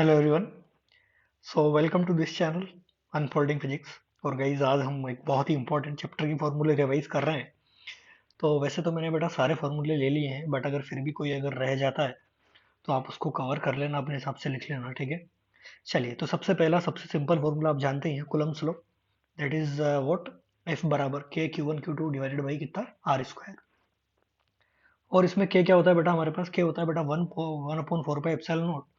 Hello everyone. So welcome to this channel unfolding physics. और guys आज हम एक बहुत ही इंपॉर्टेंट चैप्टर की फॉर्मूले रिवाइज कर रहे हैं। तो वैसे तो मैंने बेटा सारे फॉर्मूले ले लिए हैं, बट अगर फिर भी कोई अगर रह जाता है तो आप उसको कवर कर लेना, अपने हिसाब से लिख लेना, ठीक है। चलिए, तो सबसे पहला सबसे सिंपल फॉर्मूला आप जानते ही हैं, Coulomb's law. That is what, F बराबर के Q one Q two divided by कितना, आर स्क्वायर। और इसमें के क्या होता है बेटा, हमारे पास के होता है बेटा one one upon four by epsilon not.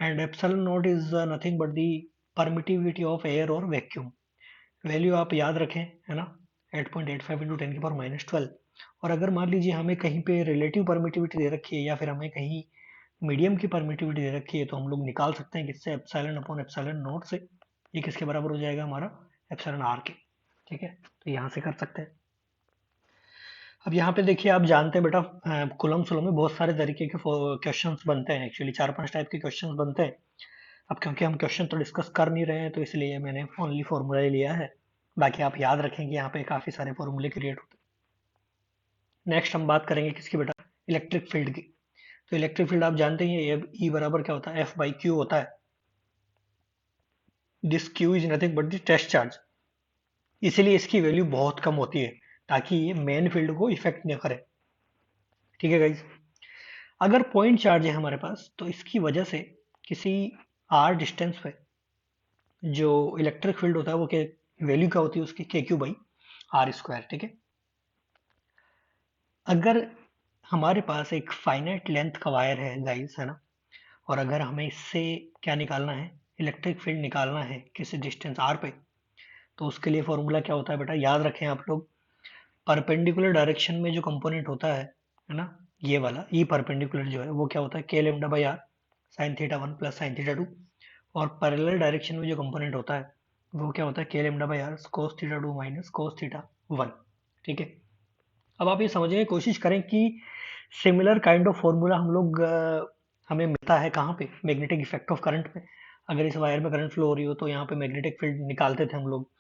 And epsilon not is nothing but the permittivity of air और वैक्यूम। वैल्यू आप याद रखें, है ना, 8.85 इंटू 10 की पावर -12। और अगर मान लीजिए हमें कहीं पे रिलेटिव परमिटिविटी दे रखी है या फिर हमें कहीं मीडियम की परमिटिविटी दे रखी है, तो हम लोग निकाल सकते हैं किससे, एप्सिलॉन अपॉन एप्सिलॉन नॉट से। ये किसके बराबर हो जाएगा, हमारा एप्सिलॉन आर के। ठीक है, तो यहाँ से कर सकते हैं। अब यहाँ पे देखिए, आप जानते हैं बेटा, कूलम्ब्स लॉ में बहुत सारे तरीके के क्वेश्चंस बनते हैं। एक्चुअली 4-5 टाइप के क्वेश्चंस बनते हैं। अब क्योंकि हम क्वेश्चन तो डिस्कस कर नहीं रहे हैं, तो इसलिए मैंने ओनली फॉर्मूला ही लिया है। बाकी आप याद रखेंगे, यहाँ पे काफी सारे फॉर्मूले क्रिएट होते हैं। नेक्स्ट हम बात करेंगे किसकी बेटा, इलेक्ट्रिक फील्ड की। तो इलेक्ट्रिक फील्ड आप जानते ही हैं, ई बराबर क्या होता है, एफ बाई क्यू होता है। This Q is nothing but the test charge. इसीलिए इसकी वैल्यू बहुत कम होती है, ताकि ये मेन फील्ड को इफेक्ट न करे। ठीक है गाइज। अगर पॉइंट चार्ज है हमारे पास, तो इसकी वजह से किसी आर डिस्टेंस पे जो इलेक्ट्रिक फील्ड होता है वो क्या, वैल्यू क्या होती है उसकी, के क्यू बाई आर स्क्वायर। ठीक है। अगर हमारे पास एक फाइनाइट लेंथ का वायर है गाइस, है ना, और अगर हमें इससे क्या निकालना है, इलेक्ट्रिक फील्ड निकालना है किसी डिस्टेंस आर पे, तो उसके लिए फॉर्मूला क्या होता है बेटा, याद रखें आप लोग। परपेंडिकुलर डायरेक्शन में जो कंपोनेंट होता है ना, ये वाला ई परपेंडिकुलर जो है वो क्या होता है, K lambda by R sine theta one plus sine theta two. और पैरेलल डायरेक्शन में जो कंपोनेंट होता है वो क्या होता है, K lambda by R cos theta two minus cos theta one. ठीक है। अब आप ये समझने की कोशिश करें कि सिमिलर काइंड ऑफ फॉर्मूला हम लोग हमें मिलता है कहाँ पे, मैग्नेटिक इफेक्ट ऑफ करंट में। अगर इस वायर में करंट फ्लो हो रही हो तो यहाँ पे मैग्नेटिक फील्ड निकालते थे हम लोग।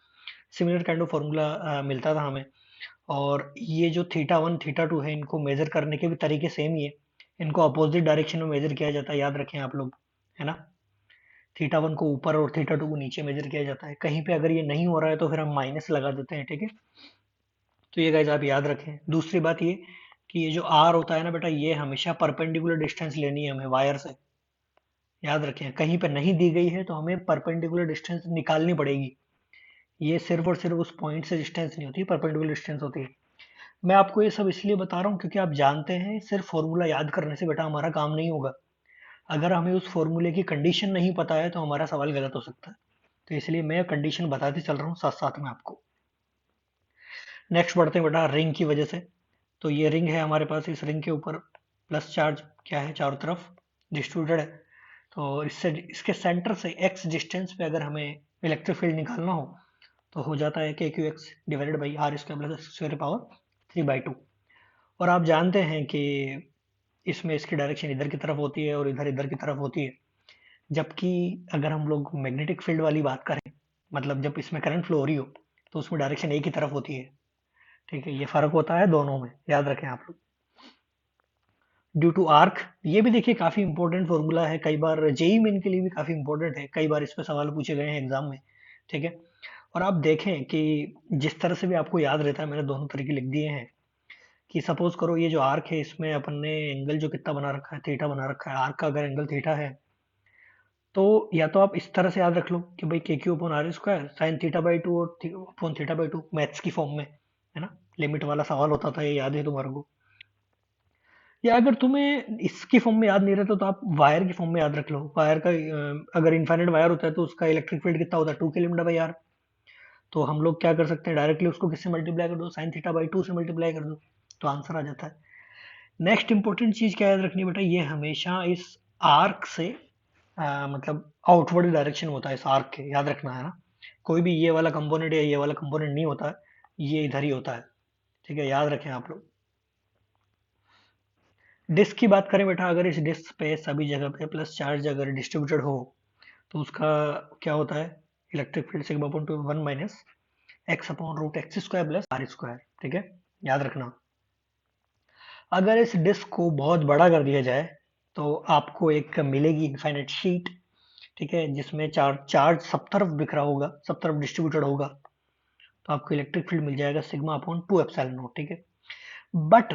सिमिलर काइंड ऑफ फॉर्मूला मिलता था हमें। और ये जो थीटा वन थीटा टू है, इनको मेजर करने के भी तरीके सेम ही है। इनको अपोजिट डायरेक्शन में मेजर किया जाता है, याद रखें आप लोग, है ना। थीटा वन को ऊपर और थीटा टू को नीचे मेजर किया जाता है। कहीं पे अगर ये नहीं हो रहा है तो फिर हम माइनस लगा देते हैं। ठीक है, तो ये गाइज आप याद रखें। दूसरी बात ये कि ये जो आर होता है ना बेटा, ये हमेशा परपेंडिकुलर डिस्टेंस लेनी है हमें वायर से। याद रखें, कहीं पे नहीं दी गई है तो हमें परपेंडिकुलर डिस्टेंस निकालनी पड़ेगी। ये सिर्फ और सिर्फ उस पॉइंट से डिस्टेंस नहीं होती, परपेंडिकुलर डिस्टेंस होती है। मैं आपको ये सब इसलिए बता रहा हूँ क्योंकि आप जानते हैं, सिर्फ फॉर्मूला याद करने से बेटा हमारा काम नहीं होगा। अगर हमें उस फॉर्मूले की कंडीशन नहीं पता है तो हमारा सवाल गलत हो सकता है। तो इसलिए मैं कंडीशन बताते चल रहा हूँ साथ साथ में आपको। नेक्स्ट बढ़ते हैं बेटा रिंग की वजह से। तो ये रिंग है हमारे पास, इस रिंग के ऊपर प्लस चार्ज क्या है, चारों तरफ डिस्ट्रीब्यूटेड है। तो इससे इसके सेंटर से एक्स डिस्टेंस पे अगर हमें इलेक्ट्रिक फील्ड निकालना हो तो हो जाता है K Q X divided by R square plus X square power 3/2। और आप जानते हैं कि इसमें इसकी डायरेक्शन इधर की तरफ होती है और इधर इधर की तरफ होती है। जबकि अगर हम लोग मैग्नेटिक फील्ड वाली बात करें, मतलब जब इसमें करंट फ्लो हो रही हो, तो उसमें डायरेक्शन एक ही तरफ होती है। ठीक है, ये फर्क होता है दोनों में, याद रखें आप लोग। ड्यू टू आर्क, ये भी देखिए काफी इंपॉर्टेंट फॉर्मूला है, कई बार जेई मेन के लिए भी काफी इंपॉर्टेंट है, कई बार इस पे सवाल पूछे गए हैं एग्जाम में। ठीक है। और आप देखें कि जिस तरह से भी आपको याद रहता है, मैंने दोनों तरीके लिख दिए हैं। कि सपोज करो ये जो आर्क है, इसमें अपन ने एंगल जो कितना बना रखा है, थीटा बना रखा है। आर्क का अगर एंगल थीटा है, तो या तो आप इस तरह से याद रख लो कि भाई के Q upon R square sine theta by two और upon theta by two, maths की फॉर्म में, है ना। लिमिट वाला सवाल होता था, ये याद है तुम्हारे को। या अगर तुम्हें इसकी फॉर्म में याद नहीं रहता तो आप वायर की फॉर्म में याद रख लो। वायर का अगर इनफाइनाइट वायर होता है तो उसका इलेक्ट्रिक फील्ड कितना होता है, 2 k λ/r। तो हम लोग क्या कर सकते हैं, डायरेक्टली उसको किससे मल्टीप्लाई कर दो, साइन थीटा बाई टू से मल्टीप्लाई कर दो, तो आंसर आ जाता है। नेक्स्ट इंपॉर्टेंट चीज क्या याद रखनी है बेटा, ये हमेशा इस आर्क से मतलब आउटवर्ड डायरेक्शन होता है इस आर्क के, याद रखना है ना। कोई भी ये वाला कंपोनेंट या ये वाला कंपोनेंट नहीं होता है, ये इधर ही होता है। ठीक है, याद रखें आप लोग। डिस्क की बात करें बेटा, अगर इस डिस्क पे सभी जगह पे प्लस चार्ज अगर डिस्ट्रीब्यूटेड हो, तो उसका क्या होता है, electric field sigma upon two one minus X upon root X square plus R square. ठीक है, याद रखना। अगर इस डिस्क को बहुत बड़ा कर दिया जाए तो आपको एक मिलेगी इनफाइनाइट शीट। ठीक है, जिसमें चार्ज सब तरफ बिखरा होगा, सब तरफ डिस्ट्रीब्यूटेड होगा, तो आपको इलेक्ट्रिक फील्ड मिल जाएगा सिग्मा अपॉन 2 एप्सिलॉन नॉट। ठीक है, बट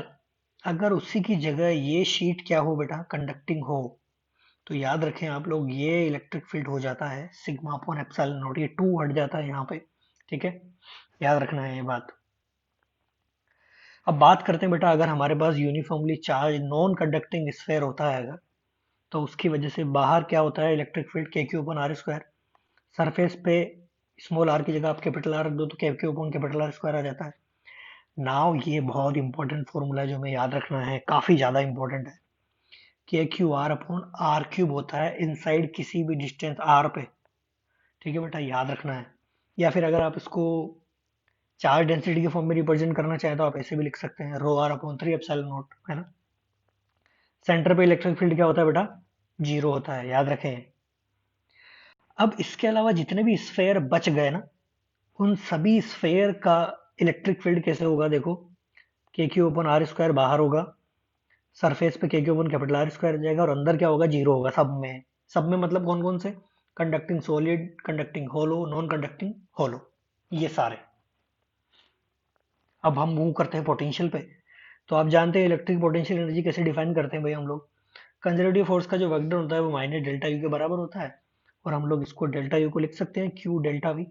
अगर उसी की जगह ये शीट क्या हो बेटा, कंडक्टिंग हो, तो याद रखें आप लोग, ये इलेक्ट्रिक फील्ड हो जाता है सिग्मा अपॉन एप्सिलॉन नॉट, ये 2 हट जाता है यहाँ पे। ठीक है, याद रखना है ये बात। अब बात करते हैं बेटा, अगर हमारे पास uniformly charge non conducting sphere होता है अगर, तो उसकी वजह से बाहर क्या होता है, electric field K Q upon R square. Surface पे स्मॉल आर की जगह आप कैपिटल आर रख दो तो K Q upon capital R square आ जाता है। नाउ ये बहुत इंपॉर्टेंट फॉर्मूला है जो हमें याद रखना है, काफी ज्यादा इंपॉर्टेंट है। K Q R upon R cube होता है इनसाइड किसी भी डिस्टेंस आर पे। ठीक है बेटा, याद रखना है। या फिर अगर आप इसको चार्ज डेंसिटी के फॉर्म में रिप्रेजेंट करना चाहें तो आप ऐसे भी लिख सकते हैं, रो आर अपॉन 3 एप्सिलॉन नॉट, है ना। सेंटर पे इलेक्ट्रिक फील्ड क्या होता है बेटा, जीरो होता है, याद रखें। अब इसके अलावा जितने भी स्फेयर बच गए ना, उन सभी स्फेयर का इलेक्ट्रिक फील्ड कैसे होगा, देखो, के क्यू ओपन आर स्क्वायर बाहर होगा, सरफेस पे के Q open capital R square जाएगा, और अंदर क्या होगा, जीरो होगा सब में। सब में मतलब कौन कौन से, कंडक्टिंग सॉलिड, कंडक्टिंग होलो, नॉन कंडक्टिंग होलो, ये सारे। अब हम मूव करते हैं पोटेंशियल पे। तो आप जानते हैं इलेक्ट्रिक पोटेंशियल एनर्जी कैसे डिफाइन करते हैं भाई हम लोग। कंजर्वेटिव फोर्स का जो वेक्टर होता है वो माइनस डेल्टा यू के बराबर होता है, और हम लोग इसको डेल्टा यू को लिख सकते हैं क्यू डेल्टा वी।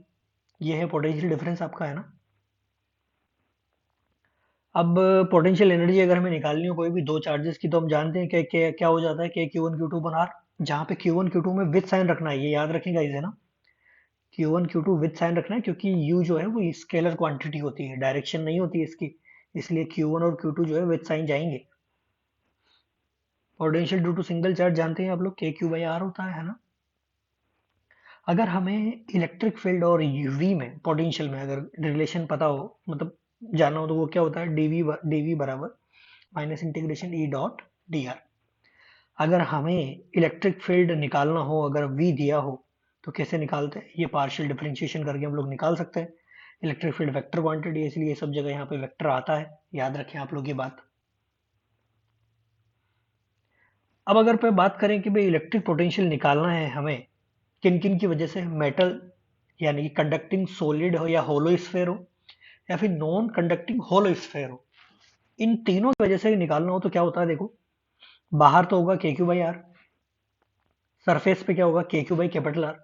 ये है पोटेंशियल डिफरेंस आपका, है ना। अब पोटेंशियल एनर्जी अगर हमें निकालनी हो कोई भी दो चार्जेस की, तो हम जानते हैं कि क्या हो जाता है, कि Q one Q two upon R, जहाँ पे क्यू वन क्यू टू में विद साइन रखना है, ये याद रखेगा इसे ना, Q one Q two with sign रखना है, क्योंकि यू जो है वो स्केलर क्वांटिटी होती है, डायरेक्शन नहीं होती है इसकी, इसलिए क्यू वन और क्यू टू जो है विद साइन जाएंगे। Potential due to single charge जानते हैं आप लोग, के क्यू बाई आर होता है ना। अगर हमें इलेक्ट्रिक फील्ड और यूवी में पोटेंशियल में अगर रिलेशन पता हो, मतलब जानना हो, तो वो क्या होता है, डीवी बराबर minus integration E dot D R. अगर हमें इलेक्ट्रिक फील्ड निकालना हो, अगर वी दिया हो, तो कैसे निकालते हैं, ये पार्शियल डिफरेंशिएशन करके हम लोग निकाल सकते हैं। इलेक्ट्रिक फील्ड वेक्टर क्वांटिटी है, इसलिए सब जगह यहाँ पे वेक्टर आता है, याद रखें आप लोग ये बात। अब अगर पे बात करें कि भाई इलेक्ट्रिक पोटेंशियल निकालना है हमें किन किन की वजह से, मेटल यानी कि कंडक्टिंग सॉलिड हो या होलो स्फेयर हो, या फिर नॉन कंडक्टिंग होलो स्फेयर हो, इन तीनों की वजह से निकालना हो तो क्या होता है, देखो, बाहर तो होगा के क्यू बाई आर, सरफेस पे क्या होगा, के क्यू बाई कैपिटल आर,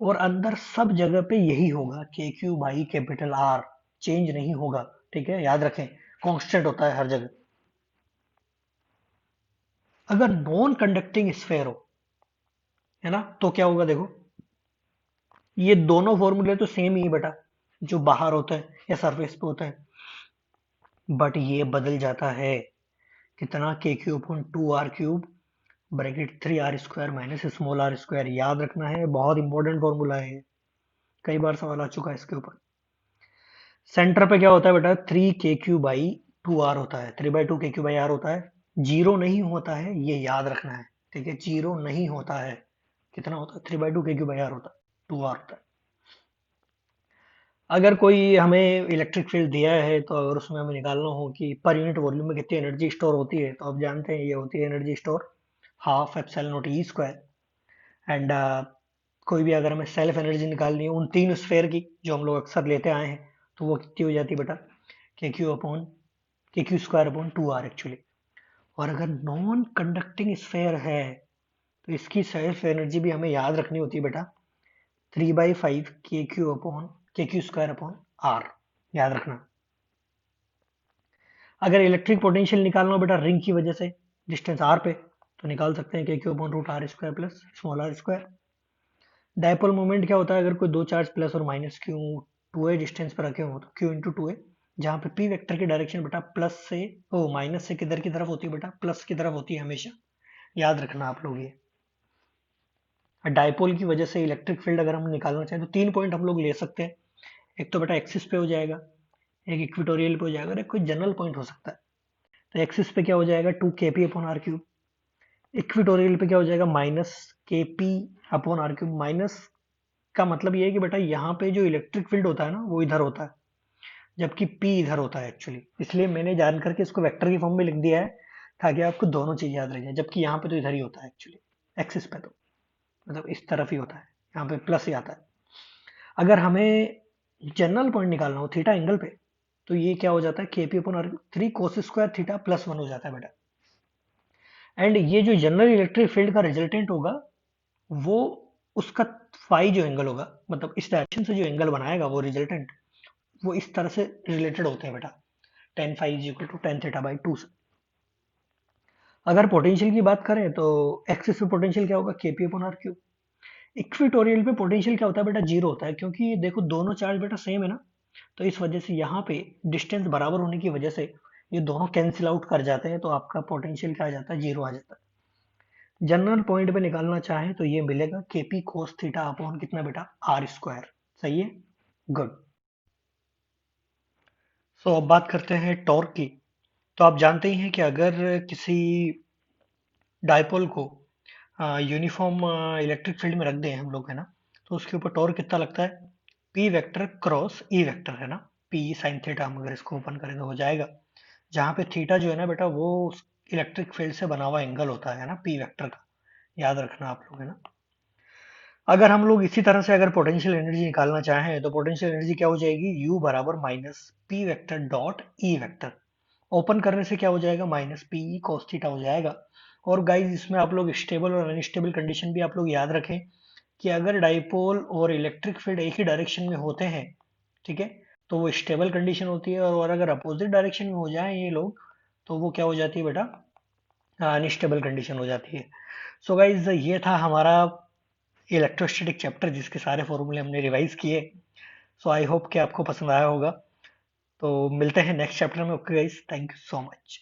और अंदर सब जगह पे यही होगा, के Q by capital R, change नहीं होगा। ठीक है, याद रखें, कांस्टेंट होता है हर जगह। अगर नॉन कंडक्टिंग स्फेयर हो, है ना, तो क्या होगा, देखो, ये दोनों फॉर्मूले तो सेम ही है बेटा, जो बाहर होता है या सरफेस पे होता है, बट ये बदल जाता है, कितना, K Q upon 2 r cube bracket 3 r square minus small R square, याद रखना है, बहुत इंपॉर्टेंट फॉर्मूला है, कई बार सवाल आ चुका है इसके ऊपर। सेंटर पे क्या होता है बेटा, 3 k क्यू बाई 2 r होता है, 3/2 k क्यू बाई r होता है, जीरो नहीं होता है, ये याद रखना है। ठीक है, जीरो नहीं होता है, कितना होता है, 3/2 k क्यू बाई r होता है, 2r होता है। अगर कोई हमें इलेक्ट्रिक फील्ड दिया है, तो अगर उसमें हमें निकालना हो कि पर यूनिट वॉल्यूम में कितनी एनर्जी स्टोर होती है, तो आप जानते हैं ये होती है energy store half epsilon not E square. And कोई भी अगर हमें सेल्फ एनर्जी निकालनी है उन तीन स्फेयर की जो हम लोग अक्सर लेते आए हैं, तो वो कितनी हो जाती है बेटा, के Q square upon 2r actually. और अगर नॉन कंडक्टिंग स्फेयर है, तो इसकी सेल्फ एनर्जी भी हमें याद रखनी होती है बेटा, 3/5 के क्यू स्क्वायर अपॉन आर, याद रखना। अगर इलेक्ट्रिक पोटेंशियल निकालना हो बेटा रिंग की वजह से डिस्टेंस आर पे, तो निकाल सकते हैं K Q upon root R square plus small R square. Dipole moment क्या होता है, अगर कोई दो चार्ज प्लस और माइनस क्यू 2a डिस्टेंस पर रखे हो, तो क्यू इंटू 2a, जहाँ पे पी वेक्टर की डायरेक्शन बेटा प्लस से ओ माइनस से किधर की तरफ होती है बेटा, प्लस की तरफ होती है हमेशा, याद रखना आप लोग ये। डायपोल की वजह से इलेक्ट्रिक फील्ड अगर हम निकालना चाहें तो 3 पॉइंट हम लोग ले सकते हैं। एक तो बेटा एक्सिस पे हो जाएगा, एक इक्विटोरियल पे हो जाएगा, और एक कोई जनरल पॉइंट हो सकता है। तो एक्सिस पे क्या हो जाएगा, 2 kp upon r cube, equatorial पे क्या हो जाएगा, -kp upon r cube. Minus का मतलब ये है कि बेटा यहाँ पे जो इलेक्ट्रिक फील्ड होता है ना वो इधर होता है, जबकि p इधर होता है एक्चुअली, इसलिए मैंने जान करके इसको वेक्टर की फॉर्म में लिख दिया है, ताकि आपको दोनों चीज याद रह जाए, जबकि यहाँ पे तो इधर ही होता है एक्चुअली, एक्सिस पे तो। मतलब इस तरफ ही होता है, यहाँ पे प्लस ही आता है। अगर हमें जनरल पॉइंट निकालना हो थीटा एंगल पे, तो ये क्या हो जाता है, K P upon R 3 cos square theta plus 1 हो जाता है बेटा। एंड ये जो जनरल इलेक्ट्रिक फील्ड का रिजल्टेंट होगा, वो उसका फाई जो एंगल होगा, मतलब इस डायरेक्शन से जो एंगल बनाएगा वो रिजल्टेंट, वो इस तरह से रिलेटेड होते हैं बेटा, tan phi is equal to tan theta by 2 से। अगर पोटेंशियल की बात करें तो एक्सिस पे पोटेंशियल क्या होगा, K P upon R cube. Equatorial पे पोटेंशियल क्या होता है बेटा, जीरो होता है, क्योंकि देखो दोनों चार्ज बेटा सेम है ना, तो इस वजह से यहाँ पे डिस्टेंस बराबर होने की वजह से ये दोनों कैंसिल आउट कर जाते हैं, तो आपका पोटेंशियल क्या आ जाता है, जीरो आ जाता है। जनरल पॉइंट पे निकालना चाहे तो ये मिलेगा केपी कोस थीटा अपॉन कितना बेटा, आर स्क्वायर। सही है, गुड। सो अब बात करते हैं टॉर्क की। तो आप जानते ही हैं कि अगर किसी डायपोल को यूनिफॉर्म इलेक्ट्रिक फील्ड में रख दें हम लोग, है ना, तो उसके ऊपर टॉर्क कितना लगता है, P vector cross E vector, है ना, पी साइन थीटा, हम अगर इसको ओपन करें तो हो जाएगा, जहाँ पे थीटा जो है ना बेटा वो इलेक्ट्रिक फील्ड से बना हुआ एंगल होता है ना, पी वेक्टर का, याद रखना आप लोग, है ना। अगर हम लोग इसी तरह से अगर पोटेंशियल एनर्जी निकालना चाहें तो पोटेंशियल एनर्जी क्या हो जाएगी, यू बराबर minus P vector dot E vector. Open करने से क्या हो जाएगा, minus P E cos theta हो जाएगा। और गाइज इसमें आप लोग स्टेबल और अनस्टेबल कंडीशन भी आप लोग याद रखें, कि अगर डाइपोल और इलेक्ट्रिक फील्ड एक ही डायरेक्शन में होते हैं, ठीक है, तो वो स्टेबल कंडीशन होती है, और अगर अपोजिट डायरेक्शन में हो जाए ये लोग, तो वो क्या हो जाती है बेटा, अनस्टेबल कंडीशन हो जाती है। सो गाइज ये था हमारा इलेक्ट्रोस्टैटिक चैप्टर, जिसके सारे फॉर्मूले हमने रिवाइज किए। सो आई होप कि आपको पसंद आया होगा। तो मिलते हैं नेक्स्ट चैप्टर में। Okay guys, thank you so much.